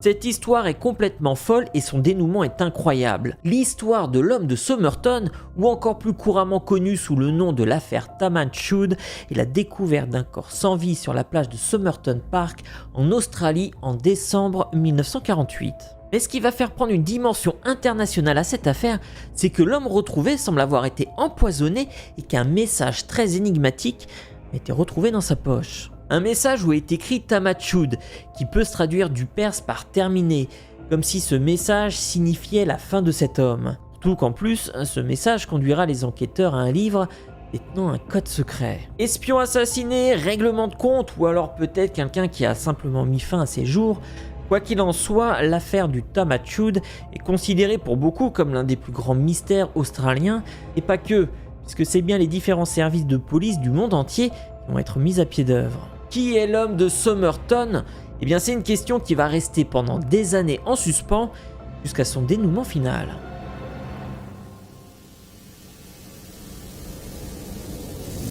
Cette histoire est complètement folle et son dénouement est incroyable. L'histoire de l'homme de Somerton, ou encore plus couramment connu sous le nom de l'affaire Taman Chud, est la découverte d'un corps sans vie sur la plage de Somerton Park en Australie en décembre 1948. Mais ce qui va faire prendre une dimension internationale à cette affaire, c'est que l'homme retrouvé semble avoir été empoisonné et qu'un message très énigmatique a été retrouvé dans sa poche. Un message où est écrit Tamachud, qui peut se traduire du perse par terminé, comme si ce message signifiait la fin de cet homme. Surtout qu'en plus, ce message conduira les enquêteurs à un livre détenant un code secret. Espion assassiné, règlement de compte, ou alors peut-être quelqu'un qui a simplement mis fin à ses jours. Quoi qu'il en soit, l'affaire du Tamachud est considérée pour beaucoup comme l'un des plus grands mystères australiens, et pas que, puisque c'est bien les différents services de police du monde entier qui vont être mis à pied d'œuvre. Qui est l'homme de Somerton ? Eh bien c'est une question qui va rester pendant des années en suspens jusqu'à son dénouement final.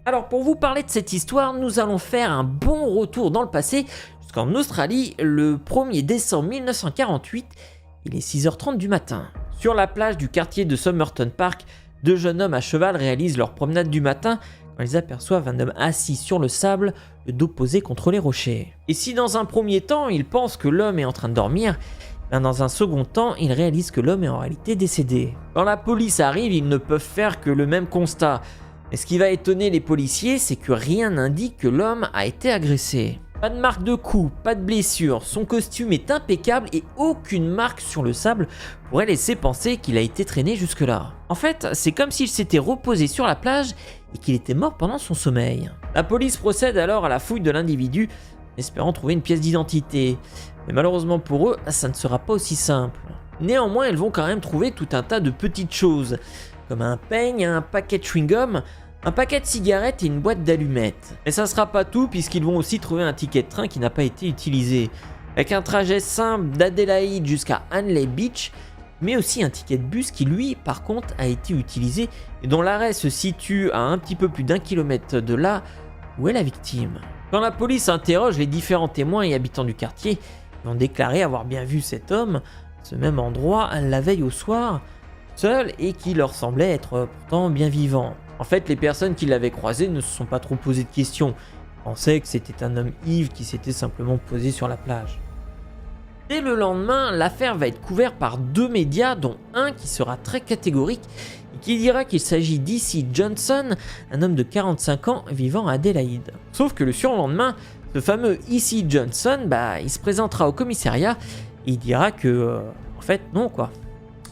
Alors pour vous parler de cette histoire, nous allons faire un bon retour dans le passé jusqu'en Australie le 1er décembre 1948, il est 6h30 du matin. Sur la plage du quartier de Somerton Park, deux jeunes hommes à cheval réalisent leur promenade du matin quand ils aperçoivent un homme assis sur le sable, le dos posé contre les rochers. Et si dans un premier temps, ils pensent que l'homme est en train de dormir, dans un second temps, ils réalisent que l'homme est en réalité décédé. Quand la police arrive, ils ne peuvent faire que le même constat. Mais ce qui va étonner les policiers, c'est que rien n'indique que l'homme a été agressé. Pas de marque de coup, pas de blessure, son costume est impeccable et aucune marque sur le sable pourrait laisser penser qu'il a été traîné jusque-là. En fait, c'est comme s'il s'était reposé sur la plage et qu'il était mort pendant son sommeil. La police procède alors à la fouille de l'individu, espérant trouver une pièce d'identité. Mais malheureusement pour eux, ça ne sera pas aussi simple. Néanmoins, ils vont quand même trouver tout un tas de petites choses, comme un peigne, un paquet de chewing-gum, un paquet de cigarettes et une boîte d'allumettes. Mais ça sera pas tout puisqu'ils vont aussi trouver un ticket de train qui n'a pas été utilisé, avec un trajet simple d'Adélaïde jusqu'à Hanley Beach, mais aussi un ticket de bus qui lui par contre a été utilisé et dont l'arrêt se situe à un petit peu plus d'1 kilomètre de là où est la victime. Quand la police interroge les différents témoins et habitants du quartier, ils ont déclaré avoir bien vu cet homme à ce même endroit la veille au soir, seul et qui leur semblait être pourtant bien vivant. En fait, les personnes qui l'avaient croisé ne se sont pas trop posé de questions. Ils pensaient que c'était un homme ivre qui s'était simplement posé sur la plage. Dès le lendemain, l'affaire va être couverte par deux médias, dont un qui sera très catégorique et qui dira qu'il s'agit d'E.C. Johnson, un homme de 45 ans vivant à Adélaïde. Sauf que le surlendemain, ce fameux E.C. Johnson, il se présentera au commissariat et il dira que, en fait, non quoi,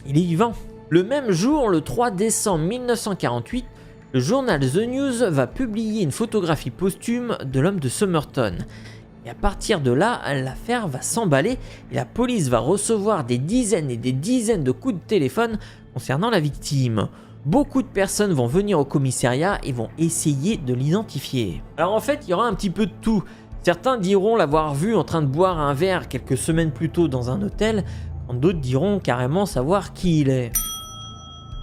il est vivant. Le même jour, le 3 décembre 1948, le journal The News va publier une photographie posthume de l'homme de Somerton. Et à partir de là, l'affaire va s'emballer et la police va recevoir des dizaines et des dizaines de coups de téléphone concernant la victime. Beaucoup de personnes vont venir au commissariat et vont essayer de l'identifier. Alors en fait, il y aura un petit peu de tout. Certains diront l'avoir vu en train de boire un verre quelques semaines plus tôt dans un hôtel, quand d'autres diront carrément savoir qui il est.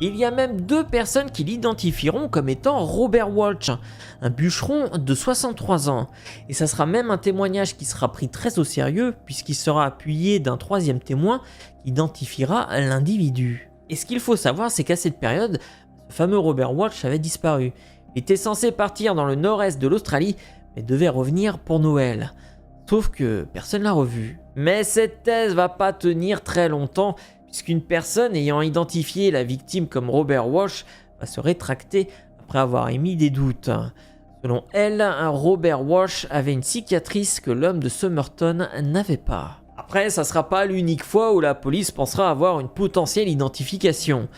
Il y a même deux personnes qui l'identifieront comme étant Robert Walsh, un bûcheron de 63 ans. Et ça sera même un témoignage qui sera pris très au sérieux puisqu'il sera appuyé d'un troisième témoin qui identifiera l'individu. Et ce qu'il faut savoir, c'est qu'à cette période, ce fameux Robert Walsh avait disparu. Il était censé partir dans le nord-est de l'Australie, mais devait revenir pour Noël. Sauf que personne l'a revu. Mais cette thèse va pas tenir très longtemps, puisqu'une personne ayant identifié la victime comme Robert Walsh va se rétracter après avoir émis des doutes. Selon elle, Robert Walsh avait une cicatrice que l'homme de Somerton n'avait pas. Après, ça sera pas l'unique fois où la police pensera avoir une potentielle identification.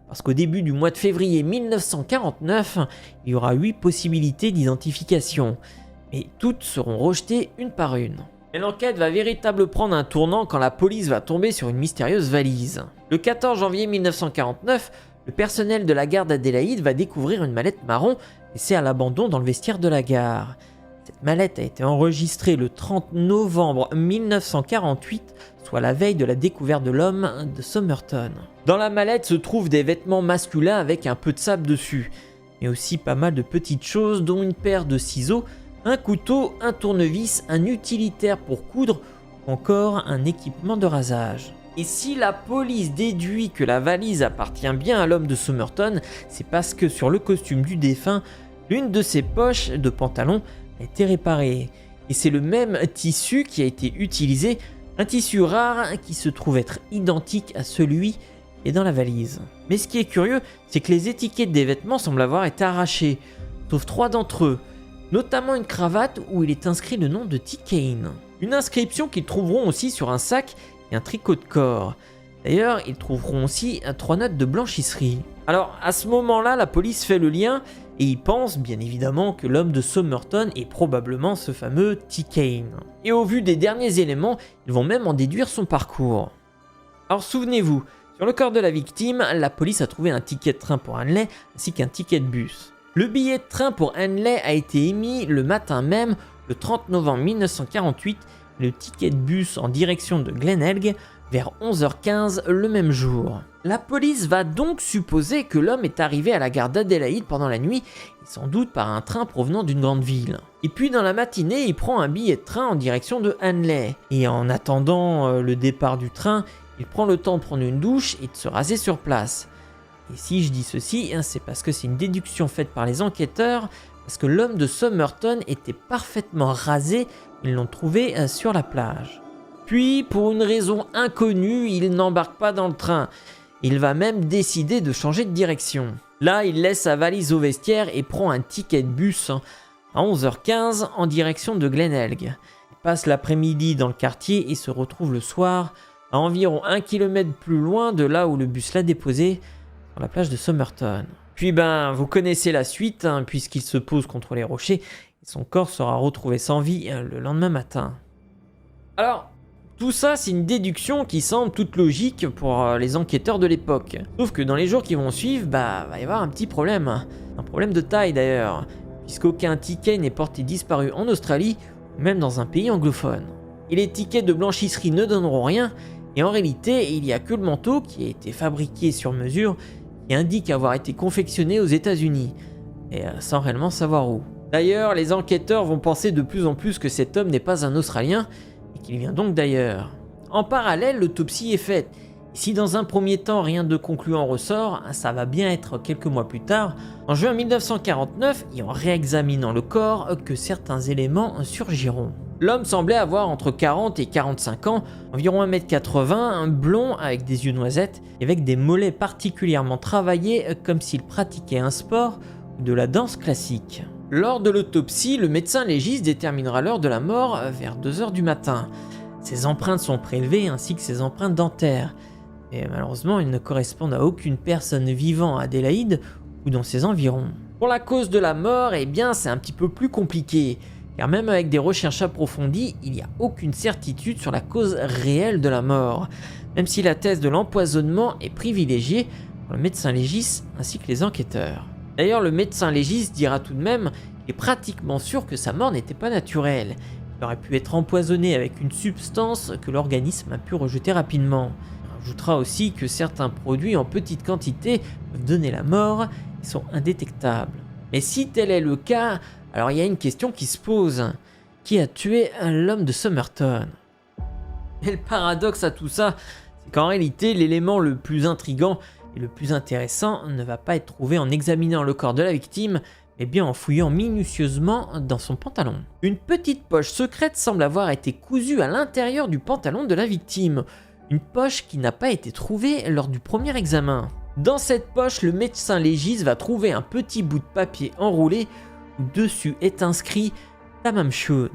Parce qu'au début du mois de février 1949, il y aura 8 possibilités d'identification. Mais toutes seront rejetées une par une. Et l'enquête va véritablement prendre un tournant quand la police va tomber sur une mystérieuse valise. Le 14 janvier 1949, le personnel de la gare d'Adélaïde va découvrir une mallette marron laissée à l'abandon dans le vestiaire de la gare. Cette mallette a été enregistrée le 30 novembre 1948, soit la veille de la découverte de l'homme de Somerton. Dans la mallette se trouvent des vêtements masculins avec un peu de sable dessus, mais aussi pas mal de petites choses dont une paire de ciseaux, un couteau, un tournevis, un utilitaire pour coudre ou encore un équipement de rasage. Et si la police déduit que la valise appartient bien à l'homme de Somerton, c'est parce que sur le costume du défunt, l'une de ses poches de pantalon a été réparée. Et c'est le même tissu qui a été utilisé, un tissu rare qui se trouve être identique à celui qui est dans la valise. Mais ce qui est curieux, c'est que les étiquettes des vêtements semblent avoir été arrachées, sauf 3 d'entre eux, notamment une cravate où il est inscrit le nom de T. Kane. Une inscription qu'ils trouveront aussi sur un sac et un tricot de corps. D'ailleurs, ils trouveront aussi 3 notes de blanchisserie. Alors, à ce moment-là, la police fait le lien et ils pensent bien évidemment que l'homme de Somerton est probablement ce fameux T. Kane. Et au vu des derniers éléments, ils vont même en déduire son parcours. Alors souvenez-vous, sur le corps de la victime, la police a trouvé un ticket de train pour Hanley ainsi qu'un ticket de bus. Le billet de train pour Hanley a été émis le matin même, le 30 novembre 1948, et le ticket de bus en direction de Glenelg vers 11h15 le même jour. La police va donc supposer que l'homme est arrivé à la gare d'Adélaïde pendant la nuit, et sans doute par un train provenant d'une grande ville. Et puis dans la matinée, il prend un billet de train en direction de Hanley. Et en attendant le départ du train, il prend le temps de prendre une douche et de se raser sur place. Et si je dis ceci, c'est parce que c'est une déduction faite par les enquêteurs, parce que l'homme de Somerton était parfaitement rasé, ils l'ont trouvé sur la plage. Puis, pour une raison inconnue, il n'embarque pas dans le train. Il va même décider de changer de direction. Là, il laisse sa valise au vestiaire et prend un ticket de bus à 11h15 en direction de Glenelg. Il passe l'après-midi dans le quartier et se retrouve le soir à environ 1 km plus loin de là où le bus l'a déposé, sur la plage de Somerton. Puis vous connaissez la suite, puisqu'il se pose contre les rochers et son corps sera retrouvé sans vie le lendemain matin. Alors, tout ça, c'est une déduction qui semble toute logique pour les enquêteurs de l'époque. Sauf que dans les jours qui vont suivre, va y avoir un petit problème. Un problème de taille d'ailleurs, puisqu'aucun ticket n'est porté disparu en Australie, ou même dans un pays anglophone. Et les tickets de blanchisserie ne donneront rien, et en réalité, il n'y a que le manteau qui a été fabriqué sur mesure, qui indique avoir été confectionné aux États-Unis, et sans réellement savoir où. D'ailleurs, les enquêteurs vont penser de plus en plus que cet homme n'est pas un Australien, et qu'il vient donc d'ailleurs. En parallèle, l'autopsie est faite. Et si dans un premier temps rien de concluant ressort, ça va bien être quelques mois plus tard, en juin 1949, et en réexaminant le corps, que certains éléments surgiront. L'homme semblait avoir entre 40 et 45 ans, environ 1m80, un blond avec des yeux noisettes, et avec des mollets particulièrement travaillés comme s'il pratiquait un sport ou de la danse classique. Lors de l'autopsie, le médecin légiste déterminera l'heure de la mort vers 2h du matin. Ses empreintes sont prélevées ainsi que ses empreintes dentaires. Et malheureusement, ils ne correspondent à aucune personne vivant à Adélaïde ou dans ses environs. Pour la cause de la mort, c'est un petit peu plus compliqué. Car même avec des recherches approfondies, il n'y a aucune certitude sur la cause réelle de la mort. Même si la thèse de l'empoisonnement est privilégiée pour le médecin légiste ainsi que les enquêteurs. D'ailleurs, le médecin légiste dira tout de même qu'il est pratiquement sûr que sa mort n'était pas naturelle. Il aurait pu être empoisonné avec une substance que l'organisme a pu rejeter rapidement. Il rajoutera aussi que certains produits en petite quantité peuvent donner la mort et sont indétectables. Mais si tel est le cas, alors il y a une question qui se pose. Qui a tué l'homme de Somerton ? Et le paradoxe à tout ça, c'est qu'en réalité, l'élément le plus intriguant et le plus intéressant ne va pas être trouvé en examinant le corps de la victime, mais bien en fouillant minutieusement dans son pantalon. Une petite poche secrète semble avoir été cousue à l'intérieur du pantalon de la victime, une poche qui n'a pas été trouvée lors du premier examen. Dans cette poche, le médecin légiste va trouver un petit bout de papier enroulé où dessus est inscrit « Tamam Shud ».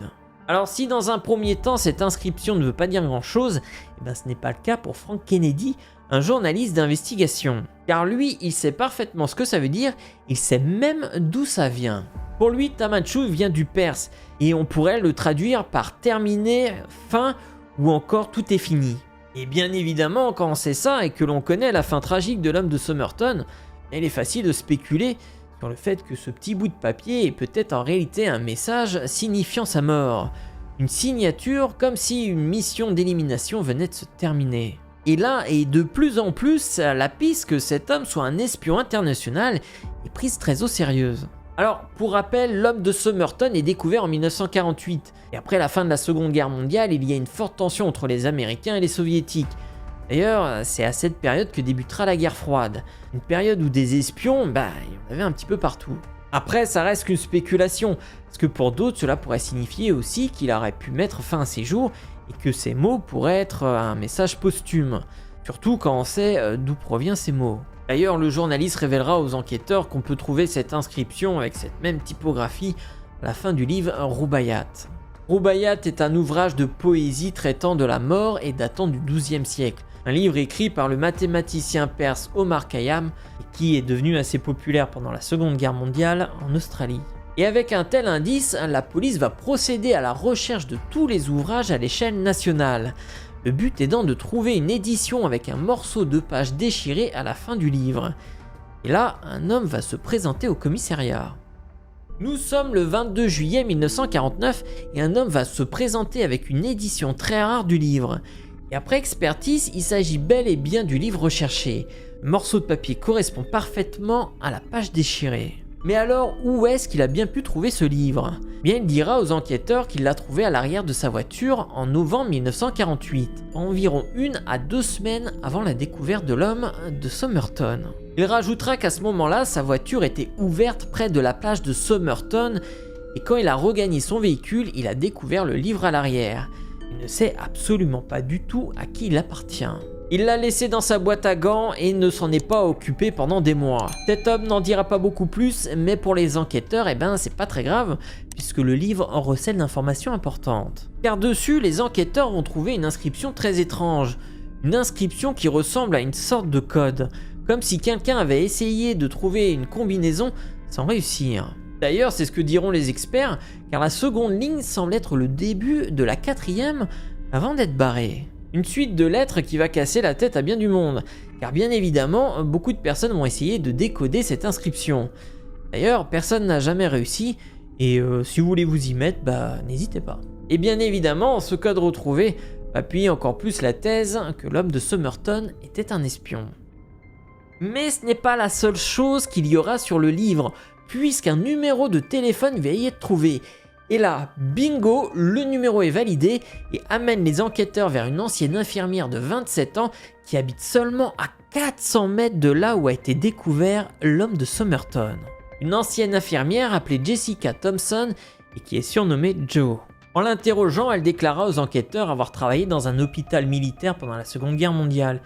Alors si dans un premier temps cette inscription ne veut pas dire grand chose, ce n'est pas le cas pour Frank Kennedy, un journaliste d'investigation. Car lui, il sait parfaitement ce que ça veut dire, il sait même d'où ça vient. Pour lui, Tamam Shud vient du perse, et on pourrait le traduire par terminé, fin, ou encore tout est fini. Et bien évidemment, quand on sait ça et que l'on connaît la fin tragique de l'homme de Somerton, il est facile de spéculer sur le fait que ce petit bout de papier est peut-être en réalité un message signifiant sa mort. Une signature comme si une mission d'élimination venait de se terminer. Et là, et de plus en plus, la piste que cet homme soit un espion international est prise très au sérieux. Alors, pour rappel, l'homme de Somerton est découvert en 1948, et après la fin de la Seconde Guerre mondiale, il y a une forte tension entre les Américains et les Soviétiques. D'ailleurs, c'est à cette période que débutera la guerre froide, une période où des espions, il y en avait un petit peu partout. Après, ça reste qu'une spéculation, parce que pour d'autres, cela pourrait signifier aussi qu'il aurait pu mettre fin à ses jours, et que ces mots pourraient être un message posthume, surtout quand on sait d'où proviennent ces mots. D'ailleurs, le journaliste révélera aux enquêteurs qu'on peut trouver cette inscription avec cette même typographie à la fin du livre Rubaiyat. Rubaiyat est un ouvrage de poésie traitant de la mort et datant du XIIe siècle. Un livre écrit par le mathématicien perse Omar Khayyam et qui est devenu assez populaire pendant la Seconde Guerre mondiale en Australie. Et avec un tel indice, la police va procéder à la recherche de tous les ouvrages à l'échelle nationale. Le but étant de trouver une édition avec un morceau de page déchiré à la fin du livre. Et là, un homme va se présenter au commissariat. Nous sommes le 22 juillet 1949 et un homme va se présenter avec une édition très rare du livre. Et après expertise, il s'agit bel et bien du livre recherché. Le morceau de papier correspond parfaitement à la page déchirée. Mais alors, où est-ce qu'il a bien pu trouver ce livre ? Bien, il dira aux enquêteurs qu'il l'a trouvé à l'arrière de sa voiture en novembre 1948, environ 1 à 2 semaines avant la découverte de l'homme de Somerton. Il rajoutera qu'à ce moment-là, sa voiture était ouverte près de la plage de Somerton et quand il a regagné son véhicule, il a découvert le livre à l'arrière. Il ne sait absolument pas du tout à qui il appartient. Il l'a laissé dans sa boîte à gants et ne s'en est pas occupé pendant des mois. Cet homme n'en dira pas beaucoup plus, mais pour les enquêteurs, c'est pas très grave, puisque le livre en recèle d'informations importantes. Car dessus, les enquêteurs vont trouver une inscription très étrange. Une inscription qui ressemble à une sorte de code, comme si quelqu'un avait essayé de trouver une combinaison sans réussir. D'ailleurs, c'est ce que diront les experts, car la seconde ligne semble être le début de la 4e avant d'être barrée. Une suite de lettres qui va casser la tête à bien du monde, car bien évidemment, beaucoup de personnes vont essayer de décoder cette inscription. D'ailleurs, personne n'a jamais réussi, et si vous voulez vous y mettre, n'hésitez pas. Et bien évidemment, ce code retrouvé appuie encore plus la thèse que l'homme de Somerton était un espion. Mais ce n'est pas la seule chose qu'il y aura sur le livre, puisqu'un numéro de téléphone va y être trouvé. Et là, bingo, le numéro est validé et amène les enquêteurs vers une ancienne infirmière de 27 ans qui habite seulement à 400 mètres de là où a été découvert l'homme de Somerton. Une ancienne infirmière appelée Jessica Thompson et qui est surnommée Jo. En l'interrogeant, elle déclara aux enquêteurs avoir travaillé dans un hôpital militaire pendant la Seconde Guerre mondiale.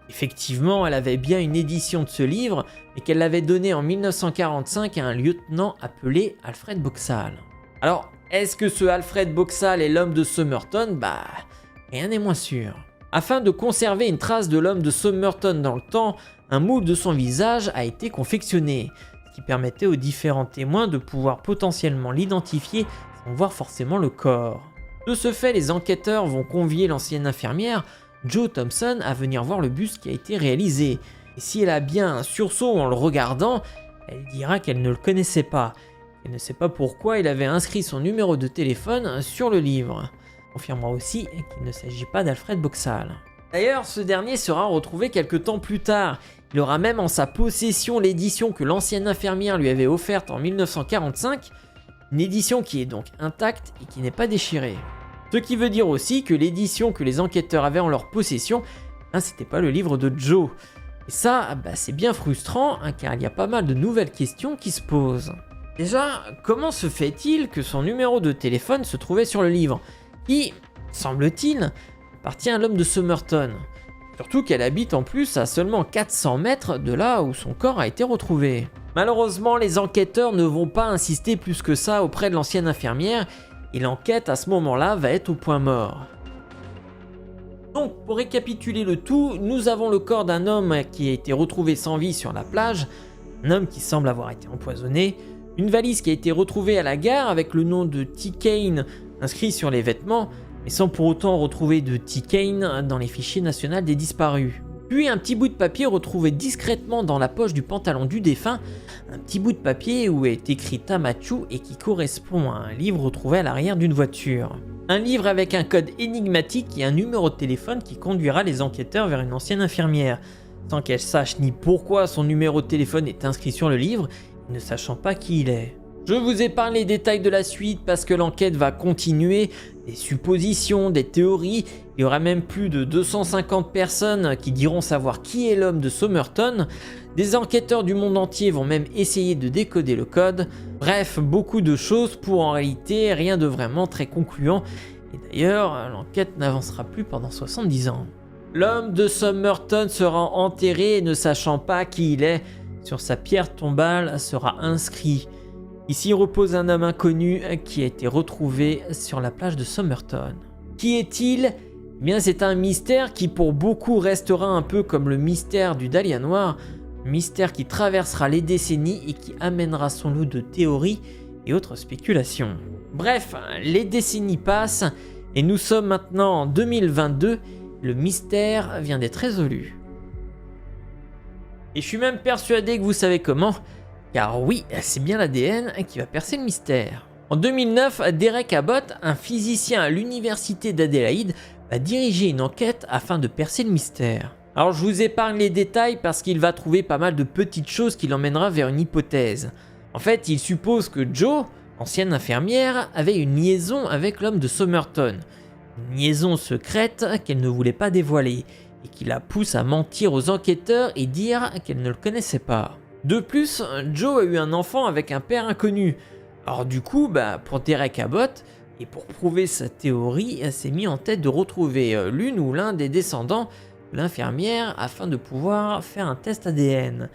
Effectivement, elle avait bien une édition de ce livre, mais qu'elle l'avait donné en 1945 à un lieutenant appelé Alfred Boxall. Alors, est-ce que ce Alfred Boxall est l'homme de Somerton ? Rien n'est moins sûr. Afin de conserver une trace de l'homme de Somerton dans le temps, un moule de son visage a été confectionné, ce qui permettait aux différents témoins de pouvoir potentiellement l'identifier sans voir forcément le corps. De ce fait, les enquêteurs vont convier l'ancienne infirmière, Jo Thompson, à venir voir le buste qui a été réalisé. Et si elle a bien un sursaut en le regardant, elle dira qu'elle ne le connaissait pas. Elle ne sait pas pourquoi il avait inscrit son numéro de téléphone sur le livre. On confirmera aussi qu'il ne s'agit pas d'Alfred Boxall. D'ailleurs, ce dernier sera retrouvé quelques temps plus tard. Il aura même en sa possession l'édition que l'ancienne infirmière lui avait offerte en 1945, une édition qui est donc intacte et qui n'est pas déchirée. Ce qui veut dire aussi que l'édition que les enquêteurs avaient en leur possession, c'était pas le livre de Jo. Et ça, c'est bien frustrant, car il y a pas mal de nouvelles questions qui se posent. Déjà, comment se fait-il que son numéro de téléphone se trouvait sur le livre, qui, semble-t-il, appartient à l'homme de Somerton? Surtout qu'elle habite en plus à seulement 400 mètres de là où son corps a été retrouvé. Malheureusement, les enquêteurs ne vont pas insister plus que ça auprès de l'ancienne infirmière, et l'enquête à ce moment-là va être au point mort. Donc, pour récapituler le tout, nous avons le corps d'un homme qui a été retrouvé sans vie sur la plage, un homme qui semble avoir été empoisonné, une valise qui a été retrouvée à la gare avec le nom de T. Kane inscrit sur les vêtements, mais sans pour autant retrouver de T. Kane dans les fichiers nationaux des disparus. Puis un petit bout de papier retrouvé discrètement dans la poche du pantalon du défunt, un petit bout de papier où est écrit Tamachu et qui correspond à un livre retrouvé à l'arrière d'une voiture. Un livre avec un code énigmatique et un numéro de téléphone qui conduira les enquêteurs vers une ancienne infirmière, sans qu'elle sache ni pourquoi son numéro de téléphone est inscrit sur le livre, ne sachant pas qui il est. Je vous épargne les détails de la suite parce que l'enquête va continuer, des suppositions, des théories, il y aura même plus de 250 personnes qui diront savoir qui est l'homme de Somerton, des enquêteurs du monde entier vont même essayer de décoder le code, bref, beaucoup de choses pour en réalité rien de vraiment très concluant, et d'ailleurs l'enquête n'avancera plus pendant 70 ans. L'homme de Somerton sera enterré et ne sachant pas qui il est, sur sa pierre tombale sera inscrit: ici repose un homme inconnu qui a été retrouvé sur la plage de Somerton. Qui est-il ? Eh bien, c'est un mystère qui pour beaucoup restera un peu comme le mystère du Dahlia noir, un mystère qui traversera les décennies et qui amènera son lot de théories et autres spéculations. Bref, les décennies passent et nous sommes maintenant en 2022, le mystère vient d'être résolu. Et je suis même persuadé que vous savez comment. Car oui, c'est bien l'ADN qui va percer le mystère. En 2009, Derek Abbott, un physicien à l'université d'Adélaïde, va diriger une enquête afin de percer le mystère. Alors je vous épargne les détails parce qu'il va trouver pas mal de petites choses qui l'emmènera vers une hypothèse. En fait, il suppose que Jo, ancienne infirmière, avait une liaison avec l'homme de Somerton. Une liaison secrète qu'elle ne voulait pas dévoiler et qui la pousse à mentir aux enquêteurs et dire qu'elle ne le connaissait pas. De plus, Jo a eu un enfant avec un père inconnu. Alors du coup, pour Derek Abbott, et pour prouver sa théorie, elle s'est mis en tête de retrouver l'une ou l'un des descendants de l'infirmière afin de pouvoir faire un test ADN,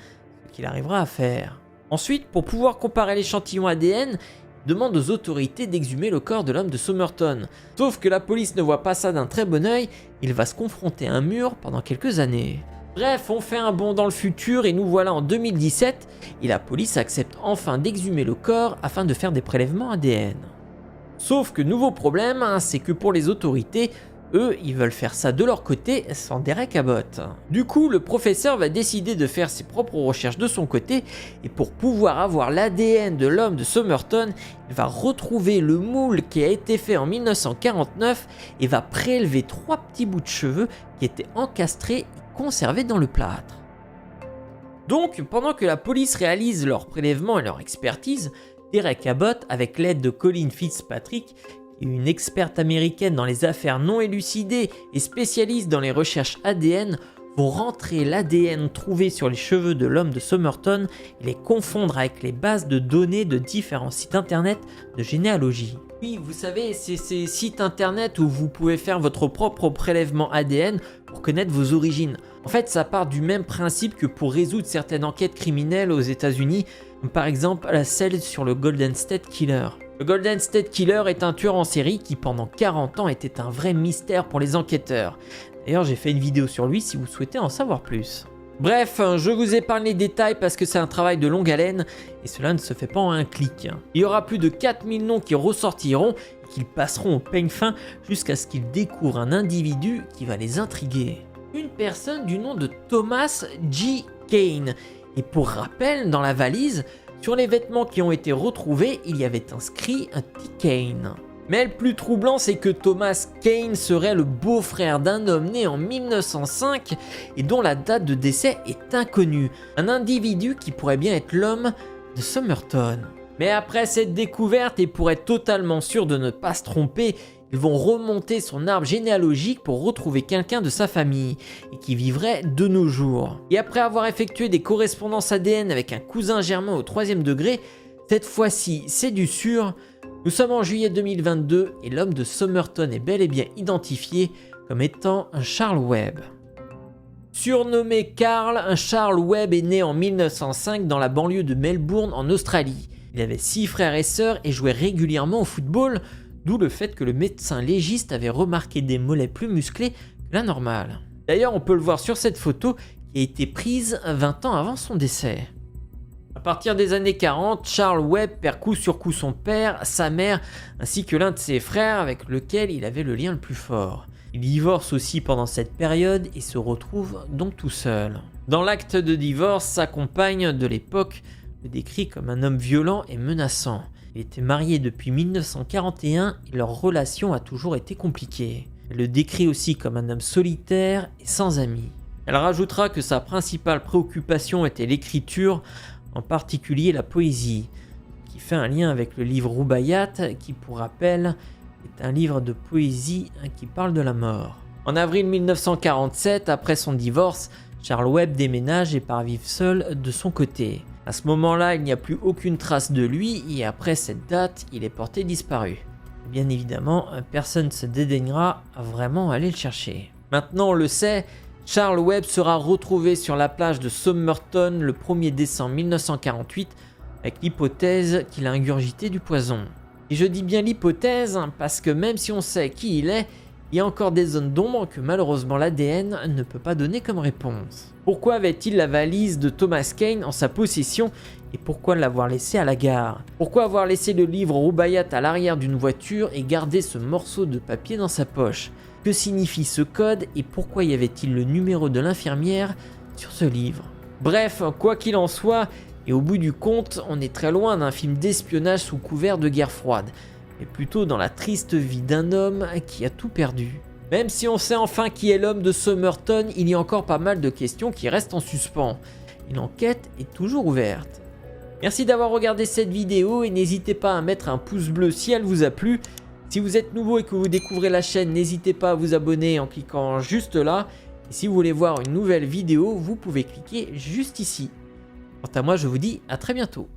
ce qu'il arrivera à faire. Ensuite, pour pouvoir comparer l'échantillon ADN, il demande aux autorités d'exhumer le corps de l'homme de Somerton. Sauf que la police ne voit pas ça d'un très bon œil, il va se confronter à un mur pendant quelques années. Bref, on fait un bond dans le futur et nous voilà en 2017 et la police accepte enfin d'exhumer le corps afin de faire des prélèvements ADN. Sauf que nouveau problème, c'est que pour les autorités, eux, ils veulent faire ça de leur côté sans Derek Abbott. Du coup, le professeur va décider de faire ses propres recherches de son côté et pour pouvoir avoir l'ADN de l'homme de Somerton, il va retrouver le moule qui a été fait en 1949 et va prélever 3 petits bouts de cheveux qui étaient encastrés conservés dans le plâtre. Donc, pendant que la police réalise leur prélèvement et leur expertise, Derek Abbott, avec l'aide de Colin Fitzpatrick, une experte américaine dans les affaires non élucidées et spécialiste dans les recherches ADN, vont rentrer l'ADN trouvé sur les cheveux de l'homme de Somerton et les confondre avec les bases de données de différents sites internet de généalogie. Oui, vous savez, c'est ces sites internet où vous pouvez faire votre propre prélèvement ADN pour connaître vos origines. En fait, ça part du même principe que pour résoudre certaines enquêtes criminelles aux États-Unis, comme par exemple celle sur le Golden State Killer. Le Golden State Killer est un tueur en série qui pendant 40 ans était un vrai mystère pour les enquêteurs. D'ailleurs, j'ai fait une vidéo sur lui si vous souhaitez en savoir plus. Bref, je vous épargne les détails parce que c'est un travail de longue haleine et cela ne se fait pas en un clic. Il y aura plus de 4000 noms qui ressortiront et qui passeront au peigne fin jusqu'à ce qu'ils découvrent un individu qui va les intriguer. Une personne du nom de Thomas G. Kane. Et pour rappel, dans la valise, sur les vêtements qui ont été retrouvés, il y avait inscrit un T. Kane. Mais le plus troublant, c'est que Thomas Kane serait le beau-frère d'un homme né en 1905 et dont la date de décès est inconnue. Un individu qui pourrait bien être l'homme de Somerton. Mais après cette découverte, et pour être totalement sûr de ne pas se tromper, ils vont remonter son arbre généalogique pour retrouver quelqu'un de sa famille et qui vivrait de nos jours. Et après avoir effectué des correspondances ADN avec un cousin germain au 3e degré, cette fois-ci c'est du sûr. Nous sommes en juillet 2022 et l'homme de Somerton est bel et bien identifié comme étant un Charles Webb. Surnommé Carl, un Charles Webb est né en 1905 dans la banlieue de Melbourne en Australie. Il avait 6 frères et sœurs et jouait régulièrement au football, d'où le fait que le médecin légiste avait remarqué des mollets plus musclés que la normale. D'ailleurs, on peut le voir sur cette photo qui a été prise 20 ans avant son décès. À partir des années 40, Charles Webb perd coup sur coup son père, sa mère, ainsi que l'un de ses frères avec lequel il avait le lien le plus fort. Il divorce aussi pendant cette période et se retrouve donc tout seul. Dans l'acte de divorce, sa compagne de l'époque le décrit comme un homme violent et menaçant. Il était marié depuis 1941 et leur relation a toujours été compliquée. Elle le décrit aussi comme un homme solitaire et sans amis. Elle rajoutera que sa principale préoccupation était l'écriture, en particulier la poésie, qui fait un lien avec le livre Roubaiyat, qui pour rappel est un livre de poésie qui parle de la mort. En avril 1947, après son divorce, Charles Webb déménage et part vivre seul de son côté. À ce moment-là, il n'y a plus aucune trace de lui et après cette date, il est porté disparu. Bien évidemment, personne ne se dédaignera à vraiment aller le chercher. Maintenant, on le sait, Charles Webb sera retrouvé sur la plage de Somerton le 1er décembre 1948 avec l'hypothèse qu'il a ingurgité du poison. Et je dis bien l'hypothèse parce que même si on sait qui il est, il y a encore des zones d'ombre que malheureusement l'ADN ne peut pas donner comme réponse. Pourquoi avait-il la valise de Thomas Kane en sa possession et pourquoi l'avoir laissé à la gare? Pourquoi avoir laissé le livre Roubaiyat à l'arrière d'une voiture et garder ce morceau de papier dans sa poche? Que signifie ce code et pourquoi y avait-il le numéro de l'infirmière sur ce livre? Bref, quoi qu'il en soit, et au bout du compte, on est très loin d'un film d'espionnage sous couvert de guerre froide, mais plutôt dans la triste vie d'un homme qui a tout perdu. Même si on sait enfin qui est l'homme de Somerton, il y a encore pas mal de questions qui restent en suspens, et l'enquête est toujours ouverte. Merci d'avoir regardé cette vidéo et n'hésitez pas à mettre un pouce bleu si elle vous a plu. Si vous êtes nouveau et que vous découvrez la chaîne, n'hésitez pas à vous abonner en cliquant juste là. Et si vous voulez voir une nouvelle vidéo, vous pouvez cliquer juste ici. Quant à moi, je vous dis à très bientôt.